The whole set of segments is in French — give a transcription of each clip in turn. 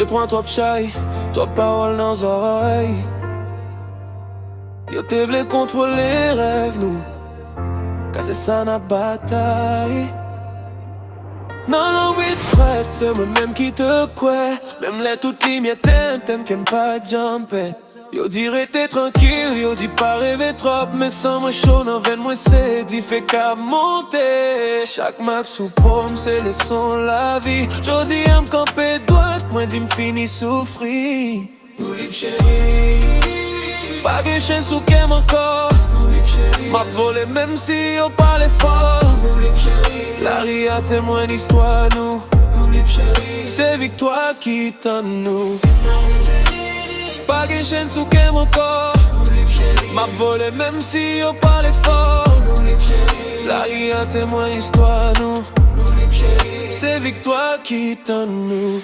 te prends trop shy, trop parole dans les oreilles. Yo te vle contrôler rêve nous, car c'est ça na bataille. Non, non, oui, Fred, c'est moi-même qui te crois. Même les toutes lignes t'aimes qu'aime pas jumper. Yo dirait t'es tranquille, yo dit pas rêver trop. Mais sans moi chaud, non, veine moi c'est dit fait qu'à monter. Chaque max ou pomme, c'est le son, la vie. Jodi aime camper droite, moi dit m'fini souffrir. Nous libre chérie, pas de chaîne sous qu'aime encore. M'a volé même si on parlait fort. La ria témoin d'histoire nous. C'est victoire qui t'en nous. Pas de chaîne sous qu'aime encore. M'a volé même si on parlait fort. La ria témoin d'histoire nous. C'est victoire qui t'en nous.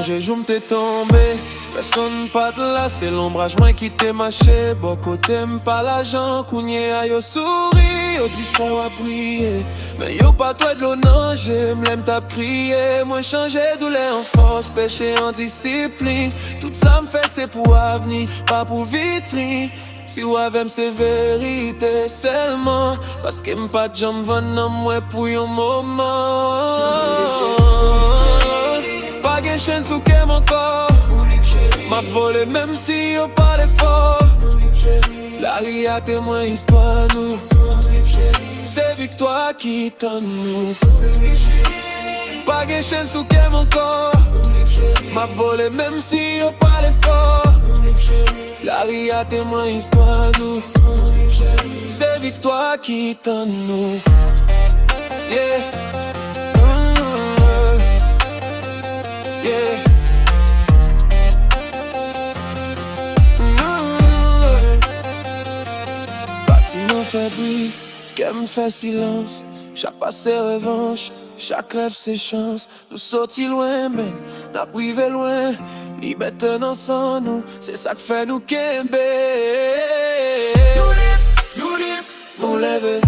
J'ai jou m'te tombé, personne pas de là, c'est l'ombrage moi qui t'ai mâché. Beaucoup t'aime pas l'argent, kounye a yo souri, yo dit frère a prier. Mais yo pas toi de l'eau non, j'aime l'aime t'a prié. Moi changé douleur en force, péché en discipline. Tout ça me fait c'est pour avenir, pas pour vitrine. Si ou avem c'est vérité seulement, parce que m'pas de jambes venant moi pour un moment. Pas de chaîne sous qu'aime encore. M'a volé même si on parlait fort. La ria témoin histoire nous. C'est victoire qui t'en nous. Pas de chaîne sous qu'aime encore. M'a volé même si on parlait fort. La ria témoin histoire nous. C'est victoire qui t'en nous. Yeah. Yeah. Bâtiment fait bruit, qu'aime fait silence. Chaque pas c'est revanche, chaque rêve c'est chance. Nous sortis loin, mais n'a privé loin. Liberté dans sans nous, c'est ça que fait nous kembe. Nous lever,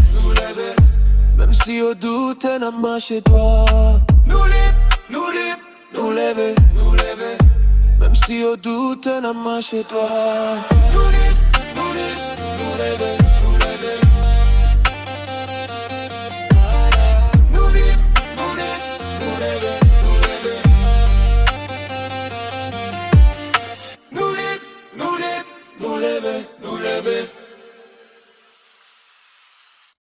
même si au doute n'a marché toi. Nous lever, même si au doute n'a marché toi. Nous lever, nous lever.